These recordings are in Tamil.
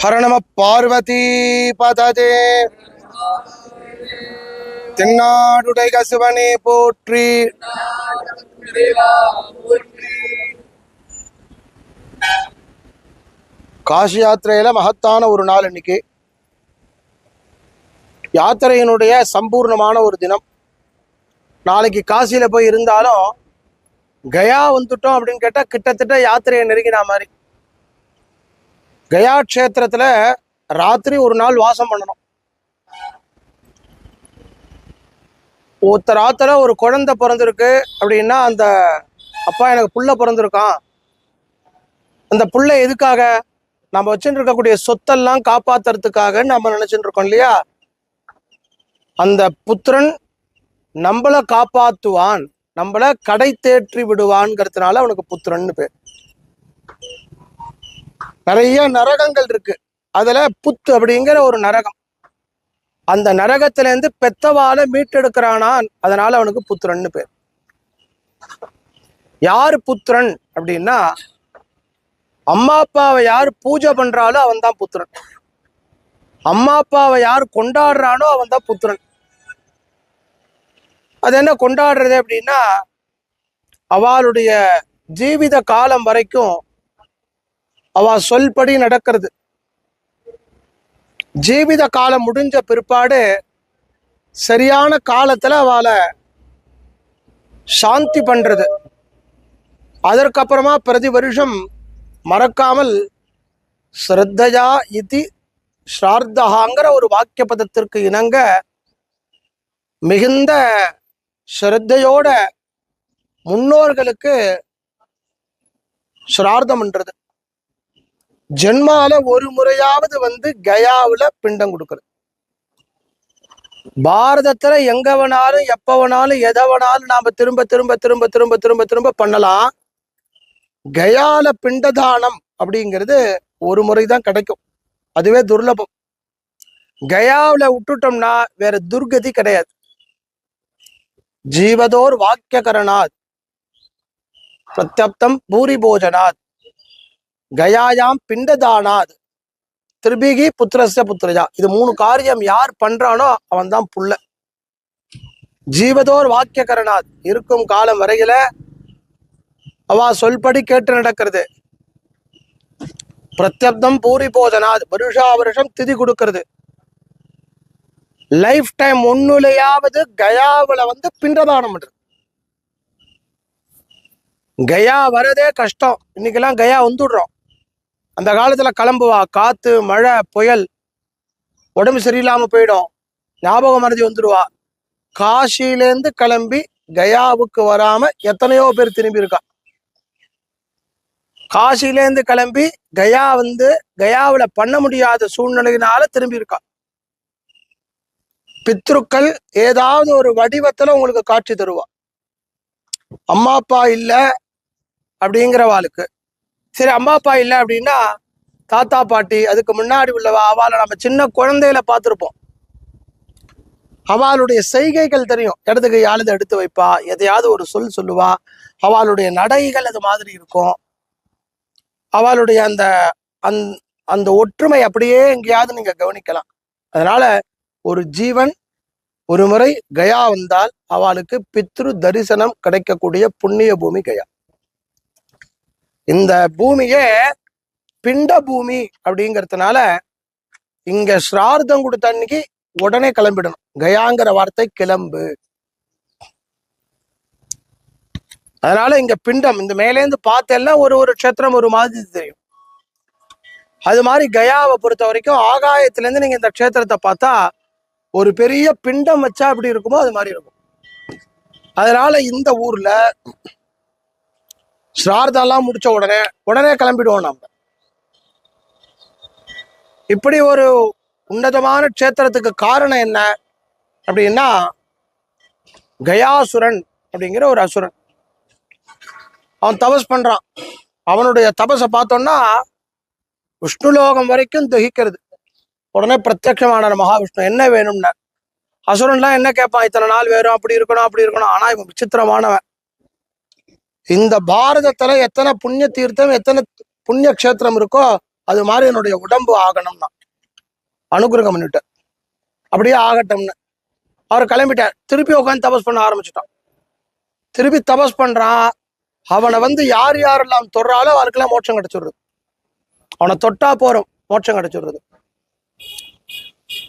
ஹர நம பார்வதி பததே. தென்னாடுடைய சிவனே போற்றி. காசி யாத்திரையில மகத்தான ஒரு நாள் இன்னைக்கு. யாத்திரையினுடைய சம்பூர்ணமான ஒரு தினம். நாளைக்கு காசியில போய் இருந்தாலும் கயா வந்துட்டோம் அப்படின்னு கேட்டா கிட்டத்தட்ட யாத்திரையை நெருங்கின மாதிரி. கயா க்ஷேத்திரத்துல ராத்திரி ஒரு நாள் வாசம் பண்ணணும். ராத்திர ஒரு குழந்தை பிறந்திருக்கு அப்படின்னா அந்த அப்பா எனக்கு புள்ள பிறந்திருக்கான், அந்த புள்ள எதுக்காக? நம்ம வச்சுட்டு இருக்கக்கூடிய சொத்தெல்லாம் காப்பாத்துறதுக்காக நம்ம நினைச்சுட்டு இருக்கோம் இல்லையா? அந்த புத்திரன் நம்மளை காப்பாத்துவான், நம்மளை கடை தேற்றி விடுவான்ங்கிறதுனால அவனுக்கு புத்திரன்னு பேர். நிறைய நரகங்கள் இருக்கு. அதுல புத்து அப்படிங்கிற ஒரு நரகம், அந்த நரகத்துல இருந்து பெத்தவால மீட்டெடுக்கிறானான், அதனால அவனுக்கு புத்திரன்னு பேர். யாரு புத்திரன் அப்படின்னா, அம்மா அப்பாவை யார் பூஜை பண்றாலோ அவன் தான் புத்திரன். அம்மா அப்பாவை யார் கொண்டாடுறானோ அவன் தான் புத்திரன். அது என்ன கொண்டாடுறது அப்படின்னா, அவளுடைய ஜீவித காலம் வரைக்கும் அவ சொல்படி நடக்கிறது. ஜீவித காலம் முடிஞ்ச பிற்பாடு சரியான காலத்துல அவளை சாந்தி பண்றது. அதற்கப்புறமா பிரதி வருஷம் மறக்காமல் ஸ்ரத்தையா இதி ஸ்ரார்த்தகாங்கிற ஒரு வாக்கிய பதத்திற்கு இணங்க மிகுந்த ஸ்ரத்தையோட முன்னோர்களுக்கு ஸ்ரார்த்தம் பண்றது. ஜென்மால ஒரு முறையாவது வந்து கயாவுல பிண்டம் கொடுக்கறது. பாரதத்துல எங்க வேணாலும் எப்ப வேணாலும் எதை வேணாலும் நாம திரும்ப திரும்ப திரும்ப திரும்ப திரும்ப திரும்ப பண்ணலாம். கயால பிண்டதானம் அப்படிங்கிறது ஒரு முறைதான் கிடைக்கும், அதுவே துர்லபம். கயாவுல விட்டுட்டோம்னா வேற துர்கதி கிடையாது. ஜீவதோர் வாக்கியகரணாத் பிரத்யப்தம் பூரி போஜனாத் கயாயாம் பிண்டதானாத் திருபிகி புத்திரஸ்ய புத்திரஜா. இது மூணு காரியம் யார் பண்றானோ அவன் தான் புள்ள. ஜீவதோர் வாக்கியகரணாத், இருக்கும் காலம் வரையில அவ சொல்படி கேட்டு நடக்கிறது. பிரத்யப்தம் பூரி போஜனாத், வருஷா வருஷம் திதி கொடுக்கிறது. லைஃப் டைம் ஒன்னுலையாவது கயாவுல வந்து பிண்டதானம் பண்றது. கயா வரதே கஷ்டம். இன்னைக்கெல்லாம் கயா வந்துடுறோம். அந்த காலத்துல கிளம்புவா, காத்து மழை புயல், உடம்பு சரியில்லாம போயிடும், ஞாபகம் மறதி வந்துடுவா. காசியிலேருந்து கிளம்பி கயாவுக்கு வராம எத்தனையோ பேர் திரும்பி இருக்கா. காசியிலேருந்து கிளம்பி கயா வந்து கயாவுல பண்ண முடியாத சூழ்நிலையினால திரும்பி இருக்கா. பித்ருக்கள் ஏதாவது ஒரு வடிவத்துல உங்களுக்கு காட்சி தருவா. அம்மா அப்பா இல்ல அப்படிங்கிறவாளுக்கு சரி, அம்மா அப்பா இல்லை அப்படின்னா தாத்தா பாட்டி, அதுக்கு முன்னாடி உள்ளவா, அவளை நம்ம சின்ன குழந்தையில பார்த்துருப்போம். அவளுடைய செய்கைகள் தெரியும். இடத்துக்கு யாழுதை எடுத்து வைப்பா, எதையாவது ஒரு சொல் சொல்லுவா, அவளுடைய நடைகள் அது மாதிரி இருக்கும். அவளுடைய அந்த அந்த ஒற்றுமை அப்படியே எங்கேயாவது நீங்க கவனிக்கலாம். அதனால ஒரு ஜீவன் ஒரு முறை கயா வந்தால் அவளுக்கு பித்ரு தரிசனம் கிடைக்கக்கூடிய புண்ணிய பூமி கயா. இந்த பூமியே பிண்ட பூமி அப்படிங்கிறதுனால இங்க ஸ்ரார்த்தம் கொடுத்த அன்னைக்கு உடனே கிளம்பிடணும். கயாங்கிற வார்த்தை கிளம்பு. அதனால இங்க பிண்டம், இந்த மேலேந்து பார்த்தேன்னா ஒரு ஒரு க்ஷேத்திரம் ஒரு மாதிரி தெரியும். அது மாதிரி கயாவை பொறுத்த வரைக்கும் ஆகாயத்துல இருந்து நீங்க இந்த க்ஷேத்திரத்தை பார்த்தா ஒரு பெரிய பிண்டம் வச்சா எப்படி இருக்குமோ அது மாதிரி இருக்கும். அதனால இந்த ஊர்ல ஸ்ரார்த்தெல்லாம் முடிச்ச உடனே கிளம்பிடுவோம் நம்ம. இப்படி ஒரு உன்னதமான க்ஷேத்திரத்துக்கு காரணம் என்ன அப்படின்னா, கயாசுரன் அப்படிங்கிற ஒரு அசுரன். அவன் தபஸ் பண்றான். அவனுடைய தபஸை பார்த்தோம்னா விஷ்ணுலோகம் வரைக்கும் தகிக்கிறது. உடனே பிரத்யட்சமான மகாவிஷ்ணு என்ன வேணும்னா, அசுரன்லாம் என்ன கேட்பான், இத்தனை நாள் வேணும், அப்படி இருக்கணும் அப்படி இருக்கணும். ஆனா இவன் விசித்திரமானவன். இந்த பாரதத்துல எத்தனை புண்ணிய தீர்த்தம் எத்தனை புண்ணிய க்ஷேத்திரம் இருக்கோ அது மாதிரி என்னுடைய உடம்பு ஆகணும்னா அனுகிரகம் பண்ணிட்டு அப்படியே ஆகட்டும்னு அவர் கிளம்பிட்டார். திருப்பி உட்காந்து தபஸ் பண்ண ஆரம்பிச்சுட்டான். திருப்பி தபஸ் பண்றான். அவனை வந்து யார் யாரெல்லாம் தொடுறாலோ அவருக்கெல்லாம் மோட்சம் கிடைச்சிடுறது. அவனை தொட்டா போறோம் மோட்சம் கிடைச்சிடுறது.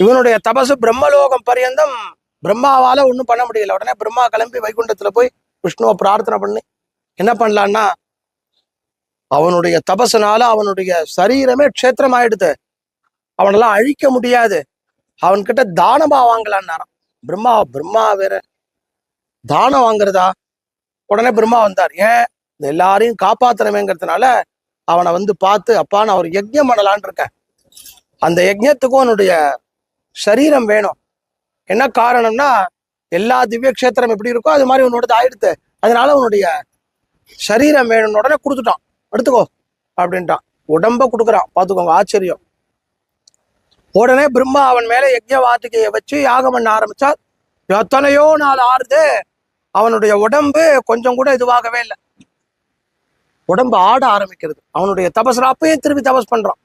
இவனுடைய தபசு பிரம்மலோகம் பரியந்தம் பிரம்மாவால ஒன்றும் பண்ண முடியல. உடனே பிரம்மா கிளம்பி வைகுண்டத்துல போய் விஷ்ணுவை பிரார்த்தனை பண்ணி என்ன பண்ணலான்னா, அவனுடைய தபசுனால அவனுடைய சரீரமே க்ஷேத்திரம் ஆயிடுது, அவனெல்லாம் அழிக்க முடியாது, அவன்கிட்ட தானமா வாங்கலான்னாராம். பிரம்மா வேற தானம் வாங்குறதா? உடனே பிரம்மா வந்தார். ஏன், இந்த எல்லாரையும் காப்பாத்தனமேங்கிறதுனால அவனை வந்து பார்த்து, அப்பா நான் ஒரு யஜ்ஞம் பண்ணலான் இருக்கேன், அந்த யஜ்ஞத்துக்கும் அவனுடைய சரீரம் வேணும். என்ன காரணம்னா, எல்லா திவ்ய கஷேத்திரம் எப்படி இருக்கோ அது மாதிரி உன்னோடது ஆயிடுத்து, அதனால உன்னுடைய சரீரம் வேணும்னு உடனே கொடுத்துட்டான். எடுத்துக்கோ அப்படின்ட்டான். உடம்ப கொடுக்குறான். பார்த்துக்கோங்க ஆச்சரியம். உடனே பிரம்மா அவன் மேல யஜ்ஞ வாட்டிகையை வச்சு யாகம் பண்ண ஆரம்பிச்சா. எத்தனையோ நாள் ஆறுது, அவனுடைய உடம்பு கொஞ்சம் கூட இதுவாகவே இல்லை. உடம்பு ஆட ஆரம்பிக்கிறது. அவனுடைய தபஸ்ல அப்பயும் திருப்பி தபஸ் பண்றான்.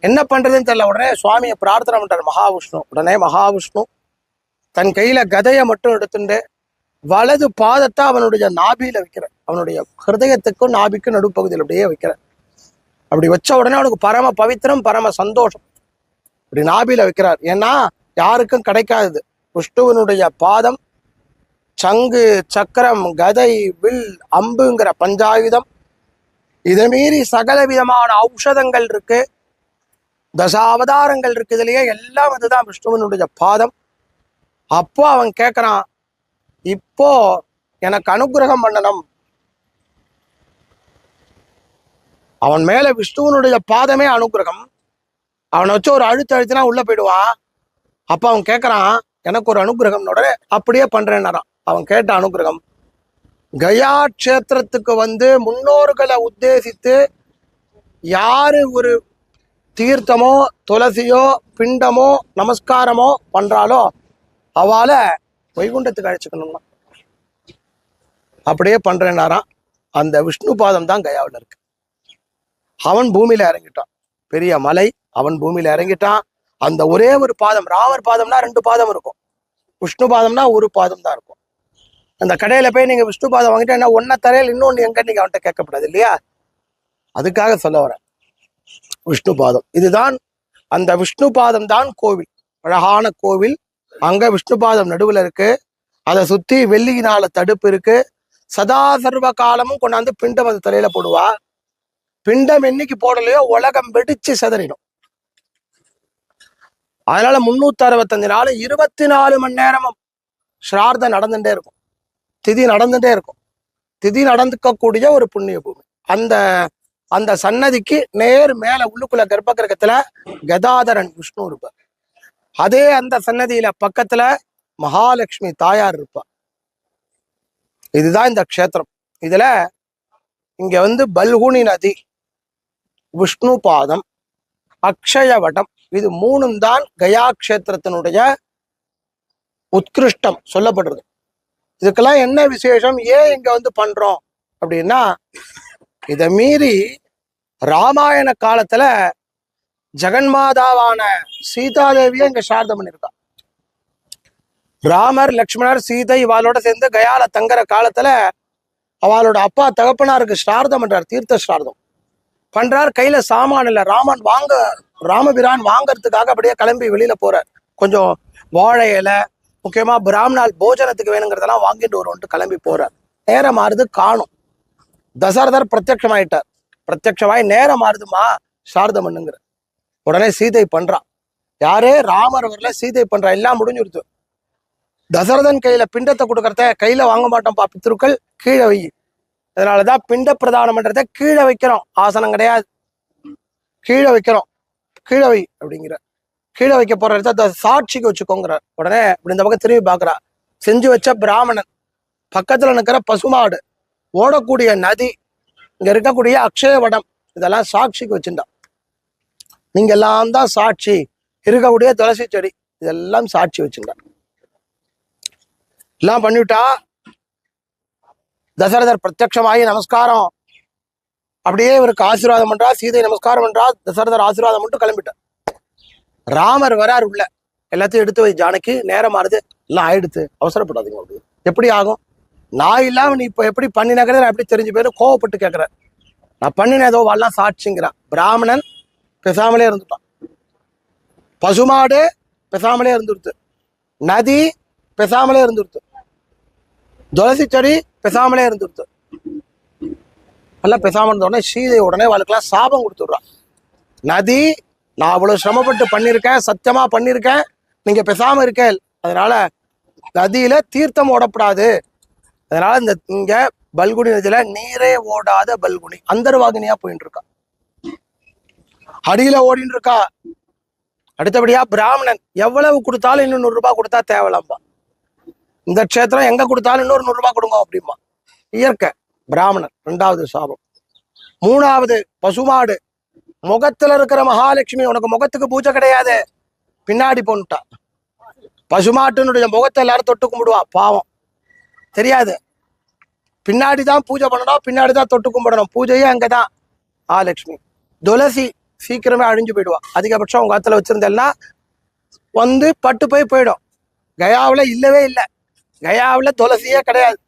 என்ன பண்றதுன்னு தெரியல. உடனே சுவாமியை பிரார்த்தனை பண்றாரு மகாவிஷ்ணு. உடனே மகாவிஷ்ணு தன் கையில கதையை மட்டும் எடுத்துட்டு வலது பாதத்தை அவனுடைய நாபியில வைக்கிற, அவனுடைய ஹிருதயத்துக்கும் நாபிக்கும் நடுப்பகுதியில் அப்படியே வைக்கிற. அப்படி வச்ச உடனே அவனுக்கு பரம பவித்திரம், பரம சந்தோஷம். அப்படி நாபியில வைக்கிறார். ஏன்னா யாருக்கும் கிடைக்காதது. விஷ்ணுவனுடைய பாதம் சங்கு, சக்கரம், கதை, வில், அம்புங்கிற பஞ்சாயுதம், இதை மீறி சகல விதமான ஔஷதங்கள் இருக்கு, தசாவதாரங்கள் இருக்கு, இதுலயே எல்லாம் அதுதான் விஷ்ணுவனுடைய பாதம். அப்போ அவன் கேட்கறான், இப்போ எனக்கு அனுகிரகம் பண்ணணும். அவன் மேல விஷ்ணுவனுடைய பாதமே அனுகிரகம். அவனை வச்சு ஒரு அழுத்தினா உள்ள போயிடுவான். அப்ப அவன் கேட்கறான், எனக்கு ஒரு அனுகிரகம். உடனே அப்படியே பண்றேன்னாரான். அவன் கேட்ட அனுகிரகம், கயா கஷேத்திரத்துக்கு வந்து முன்னோர்களை உத்தேசித்து யாரு ஒரு தீர்த்தமோ துளசியோ பிண்டமோ நமஸ்காரமோ பண்றாலோ அவளை வைகுண்டத்துக்கு அழைச்சிக்கணும்னா அப்படியே பண்றேன்னாராம். அந்த விஷ்ணு பாதம் தான் கயாவில் இருக்கு. அவன் பூமியில இறங்கிட்டான். பெரிய மலை, அவன் பூமியில இறங்கிட்டான். அந்த ஒரே ஒரு பாதம், ராமர் பாதம்னா 2 பாதம் இருக்கும், விஷ்ணு பாதம்னா ஒரு பாதம் தான் இருக்கும். அந்த கடையில போய் நீங்க விஷ்ணு பாதம் வாங்கிட்டா என்ன ஒன்ன தரையில் இன்னொன்னு எங்க நீங்க அவன்கிட்ட கேட்கப்படாது இல்லையா? அதுக்காக சொல்ல வரேன். விஷ்ணு பாதம் இதுதான். அந்த விஷ்ணு பாதம் தான் கோவில், அழகான கோவில். அங்க விஷ்ணு பாதம் நடுவுல இருக்கு. அதை சுத்தி வெள்ளியினால தடுப்பு இருக்கு. சதா சர்வ காலமும் கொண்டாந்து பிண்டம் அது தலையில போடுவா. பிண்டம் என்னைக்கு போடலையோ உலகம் வெடிச்சு சிதறிடும். அதனால 365 நாள் 24 மணி நேரமும் ஸ்ரார்த்தம் நடந்துட்டே இருக்கும், திதி நடந்துட்டே இருக்கும். திதி நடந்துக்கக்கூடிய ஒரு புண்ணிய பூமி. அந்த அந்த சன்னதிக்கு நேர் மேல உள்ளுக்குள்ள கர்ப்ப கிரகத்துல கதாதரன் விஷ்ணு இருப்பார். அதே அந்த சன்னதியில பக்கத்துல மகாலட்சுமி தாயார் இருப்பார். இதுதான் இந்த க்ஷேத்திரம். இதுல இங்க வந்து பல்குனி நதி, விஷ்ணு பாதம், அக்ஷயவடம், இது 3ம் தான் கயா கஷேத்திரத்தினுடைய உத்கிருஷ்டம் சொல்லப்படுறது. இதுக்கெல்லாம் என்ன விசேஷம், ஏன் இங்க வந்து பண்றோம் அப்படின்னா, இதை மீறி ராமாயண காலத்துல ஜெகன்மாதாவான சீதாதேவியை இங்க சார்தம் பண்ணியிருக்கா. ராமர், லக்ஷ்மணர், சீதை இவாளோட சேர்ந்து கயால தங்குற காலத்துல அவளோட அப்பா தகப்பனாருக்கு ஸ்ரார்த்தம் பண்றார், தீர்த்த ஸ்ரார்த்தம் பண்றார். கையில சாமான் இல்ல, ராமபிரான் வாங்கறதுக்காக அப்படியே கிளம்பி வெளியில போறார். கொஞ்சம் வாழை இலை, முக்கியமா பிராமணால் போஜனத்துக்கு வேணுங்கிறதெல்லாம் வாங்கிட்டு வருவோன்ட்டு கிளம்பி போறார். நேரம் மாறுது, காணும். தசரதர் பிரத்யட்சமாயிட்டார். பிரத்யட்சமாய் நேரம் மாறுதுமா சார்தம் பண்ணுங்கிற. உடனே சீதை பண்றான். யாரே ராமர் வரல, சீதை பண்றா. எல்லாம் முடிஞ்சுடுத்து. தசரதன் கையில பிண்டத்தை கொடுக்கறத கையில வாங்க மாட்டோம்ப்பா, பித்ருக்கள் கீழே வை. அதனாலதான் பிண்ட பிரதானம் பண்றத கீழே வைக்கிறோம், ஆசனம் கிடையாது, கீழே வைக்கிறோம். கீழே வை அப்படிங்கிற. கீழே வைக்க போற இடத்த சாட்சிக்கு வச்சுக்கோங்கிறார். உடனே இப்படி இந்த பக்கம் திரும்பி பாக்குறா. செஞ்சு வச்ச பிராமணன், பக்கத்துல நிற்கிற பசுமாடு, ஓடக்கூடிய நதி, இங்க இருக்கக்கூடிய அக்ஷயவடம், இதெல்லாம் சாட்சிக்கு வச்சுட்டா. நீங்க எல்லாம் தான் சாட்சி, இருக்கக்கூடிய துளசி செடி இதெல்லாம் சாட்சி வச்சுட்டா. எல்லாம் பண்ணிவிட்டா. தசரதர் பிரத்யட்சமாகி நமஸ்காரம், அப்படியே இவருக்கு ஆசீர்வாதம் பண்றா, சீதை நமஸ்காரம் பண்றா, தசரதர் ஆசீர்வாதம் மட்டும் கிளம்பிட்டார். ராமர் வரார் உள்ள, எல்லாத்தையும் எடுத்து வை ஜானகி, நேரம் ஆறுது, எல்லாம் ஆயிடுத்து, அவசரப்படாதீங்க அப்படி. எப்படி ஆகும்? நான் இல்லாம நீ இப்ப எப்படி பண்ணினக்கிறத நான் எப்படி தெரிஞ்சு போயிரு, கோவப்பட்டு கேட்கிற. நான் பண்ணின ஏதோ வாழலாம் சாட்சிங்கிறான். பிராமணன் பேசாமலே இருந்துட்டான், பசுமாடு பேசாமலே இருந்துருத்து, நதி பேசாமலே இருந்துருத்து, துளசி செடி பேசாமலே இருந்துருத்து. எல்லாம் பேசாம இருந்த உடனே சீதை உடனே அவளுக்கெல்லாம் சாபம் கொடுத்துடுறான். நதி, நான் அவ்வளவு சிரமப்பட்டு பண்ணியிருக்கேன், சத்தியமா பண்ணியிருக்கேன், நீங்க பேசாம இருக்கேன், அதனால நதியில தீர்த்தம் ஓடப்படாது. அதனால இந்த இங்க பல்குனி நதியில நீரே ஓடாத பல்குனி அந்தர்வாகினியா போயிட்டு இருக்கா, அடியில ஓடின்னு இருக்கா. அடுத்தபடியா பிராமணன் எவ்வளவு கொடுத்தாலும் இன்னும் 100 ரூபாய் கொடுத்தா தேவலாம்பா. இந்த க்ஷேத்திரம் எங்க கொடுத்தாலும் இன்னொரு 100 ரூபாய் கொடுங்க அப்படிமா. இயற்கை பிராமணன். 2வது சாபம். 3வது பசுமாடு. முகத்துல இருக்கிற மகாலட்சுமி, உனக்கு முகத்துக்கு பூஜை கிடையாது, பின்னாடி போன்னுட்டா. பசுமாட்டினுடைய முகத்தை எல்லாரும் தொட்டு கும்பிடுவா, பாவம் தெரியாது, பின்னாடிதான் பூஜை பண்ணணும், பின்னாடிதான் தொட்டு கும்பிடணும், பூஜையே அங்கதான். மகாலட்சுமி. துளசி சீக்கிரமே அழிஞ்சு போயிடுவா, அதிகபட்சம் உங்க ஆத்துல வச்சிருந்தேன்னா வந்து பட்டு போயிடும். கயாவில் இல்லவே இல்லை, கயாவில் துளசியே கிடையாது.